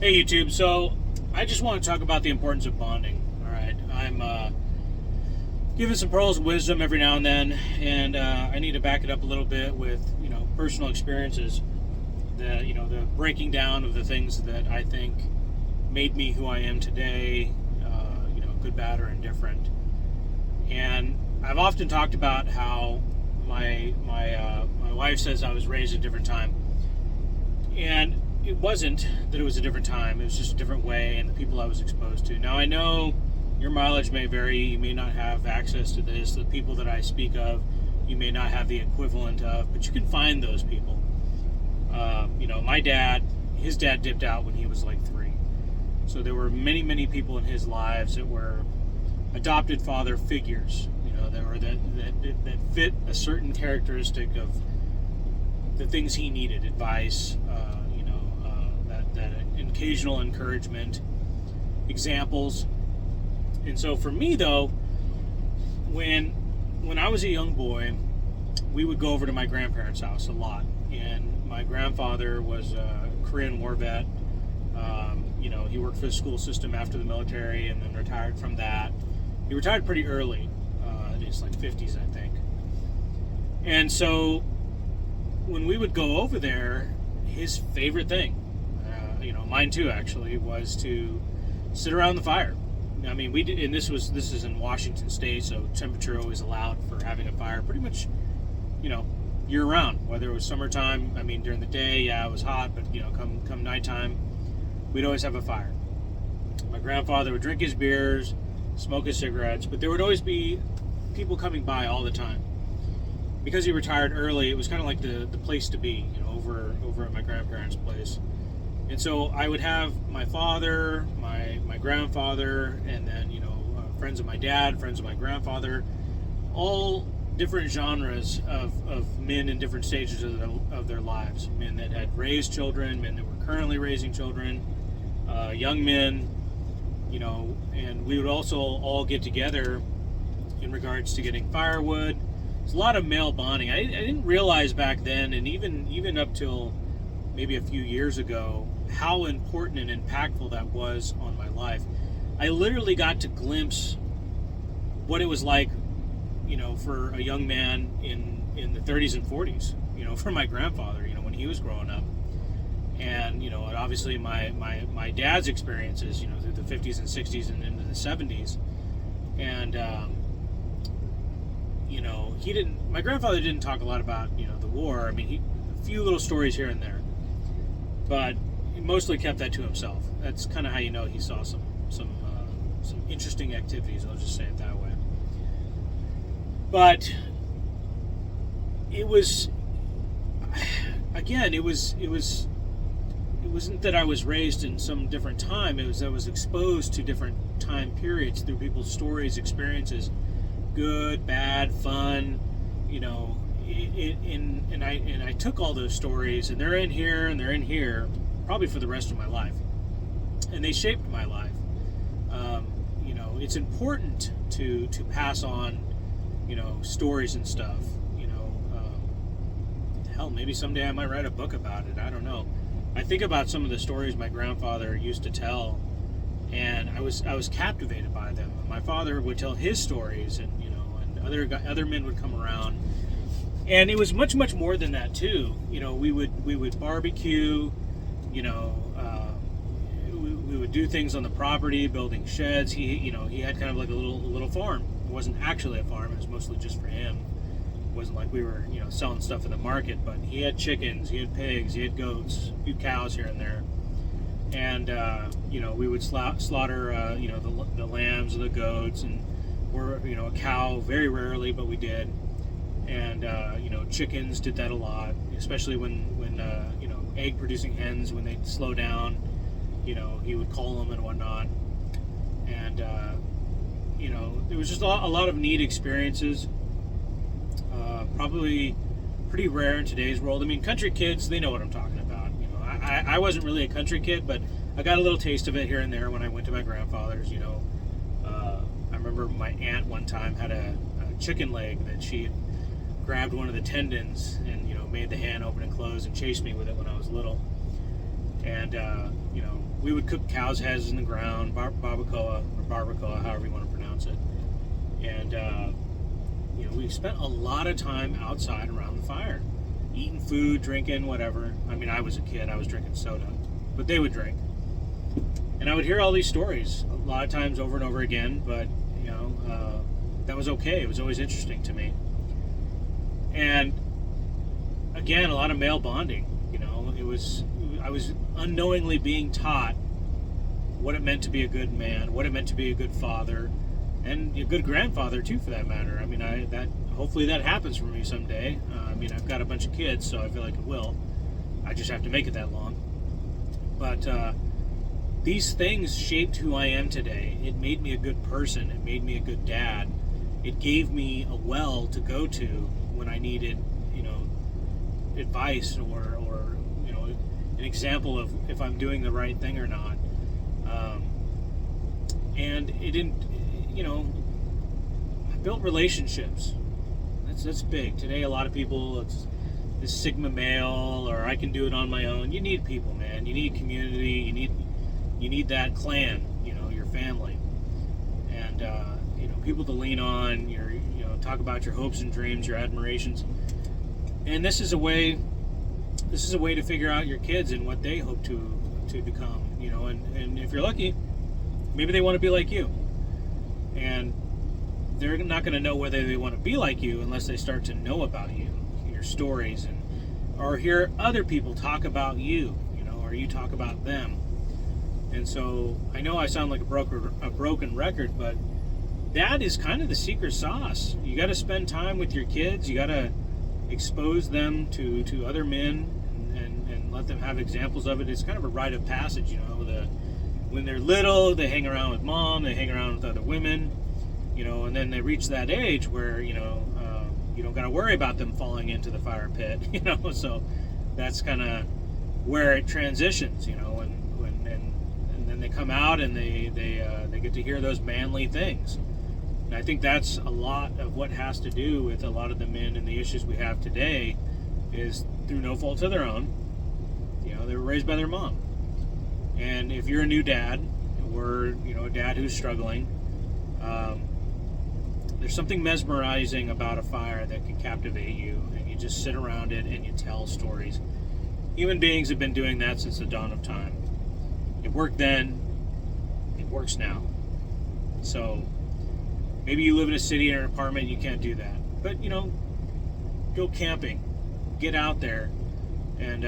Hey YouTube, so I just want to talk about the importance of bonding. All right, I'm giving some pearls of wisdom every now and then, and I need to back it up a little bit with personal experiences. The breaking down of the things that I think made me who I am today. Good, bad, or indifferent. And I've often talked about how my wife says I was raised at a different time, and it wasn't that it was a different time. It was just a different way and the people I was exposed to. Now, I know your mileage may vary. You may not have access to this. The people that I speak of, you may not have the equivalent of, but you can find those people. My dad, his dad dipped out when he was like 3. So there were many, many people in his lives that were adopted father figures, that fit a certain characteristic of the things he needed, advice, that occasional encouragement, examples. And so for me though, when I was a young boy, we would go over to my grandparents' house a lot. And my grandfather was a Korean War vet. He worked for the school system after the military and then retired from that. He retired pretty early, in his like 50s, I think. And so when we would go over there, his favorite thing, mine too actually, was to sit around the fire. I mean, we did, and this is in Washington State, so temperature always allowed for having a fire pretty much, year round. Whether it was summertime, I mean, during the day, yeah, it was hot, but come nighttime, we'd always have a fire. My grandfather would drink his beers, smoke his cigarettes, but there would always be people coming by all the time. Because he retired early, it was kind of like the place to be, over at my grandparents' place. And so I would have my father, my grandfather, and then, friends of my dad, friends of my grandfather, all different genres of men in different stages of their lives. Men that had raised children, men that were currently raising children, young men, and we would also all get together in regards to getting firewood. There's a lot of male bonding. I didn't realize back then, and even up till maybe a few years ago, how important and impactful that was on my life. I literally got to glimpse what it was like, for a young man in the 30s and 40s, for my grandfather, when he was growing up. And, and obviously my dad's experiences, through the 50s and 60s and into the 70s. And, my grandfather didn't talk a lot about, the war. I mean, a few little stories here and there. But he mostly kept that to himself. That's kind of how he saw some interesting activities. I'll just say it that way. But it was, again, it wasn't that I was raised in some different time. It was I was exposed to different time periods through people's stories, experiences, good, bad, fun, and I took all those stories, and they're in here and they're in here, probably for the rest of my life, and they shaped my life. It's important to pass on, stories and stuff. Hell, maybe someday I might write a book about it. I don't know. I think about some of the stories my grandfather used to tell, and I was captivated by them. My father would tell his stories, and other men would come around, and it was much more than that too. We would barbecue, we would do things on the property, building sheds. He had kind of like a little farm. It wasn't actually a farm. It was mostly just for him. It wasn't like we were selling stuff in the market, but he had chickens, he had pigs, he had goats, a few cows here and there. And we would slaughter the lambs or the goats, and a cow very rarely, but we did. And chickens, did that a lot, especially when egg producing hens, when they'd slow down, he would call them and whatnot. And there was just a lot of neat experiences. Probably pretty rare in today's world. I mean, country kids, they know what I'm talking about. I wasn't really a country kid, but I got a little taste of it here and there when I went to my grandfather's. I remember my aunt one time had a chicken leg that she had grabbed one of the tendons and made the hand open and close and chased me with it when I was little. And we would cook cow's heads in the ground, barbacoa, however you want to pronounce it. And we spent a lot of time outside around the fire, eating food, drinking, whatever. I mean, I was a kid, I was drinking soda, but they would drink. And I would hear all these stories a lot of times over and over again, but that was okay. It was always interesting to me. And again, a lot of male bonding. I was unknowingly being taught what it meant to be a good man, what it meant to be a good father, and a good grandfather too, for that matter. I mean, hopefully that happens for me someday. I've got a bunch of kids, so I feel like it will. I just have to make it that long. But these things shaped who I am today. It made me a good person. It made me a good dad. It gave me a well to go to when I needed, advice or an example of if I'm doing the right thing or not. And it didn't, I built relationships. That's big. Today, a lot of people, it's this Sigma male, or I can do it on my own. You need people, man. You need community. You need that clan, your family. And, people to lean on, talk about your hopes and dreams, your admirations. And this is a way to figure out your kids and what they hope to become, and if you're lucky, maybe they want to be like you. And they're not going to know whether they want to be like you unless they start to know about you, your stories, or hear other people talk about you, or you talk about them. And so I know I sound like a broken record, but that is kind of the secret sauce. You got to spend time with your kids. You got to expose them to other men and let them have examples of it. It's kind of a rite of passage, when they're little, they hang around with mom, they hang around with other women, and then they reach that age where, you don't got to worry about them falling into the fire pit, so that's kind of where it transitions, and then they come out and they get to hear those manly things. And I think that's a lot of what has to do with a lot of the men and the issues we have today is through no fault of their own. They were raised by their mom. And if you're a new dad, or a dad who's struggling, there's something mesmerizing about a fire that can captivate you, and you just sit around it and you tell stories. Human beings have been doing that since the dawn of time. It worked then, it works now. So maybe you live in a city or an apartment, you can't do that. But, go camping, get out there, and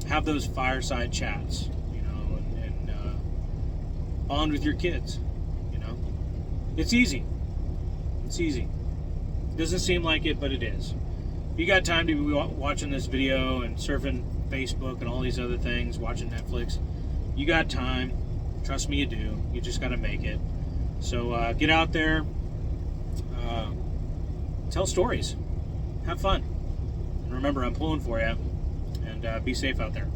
have those fireside chats, and bond with your kids, It's easy. It's easy. It doesn't seem like it, but it is. If you got time to be watching this video and surfing Facebook and all these other things, watching Netflix, you got time. Trust me, you do. You just got to make it. So get out there, tell stories, have fun, and remember, I'm pulling for you, and be safe out there.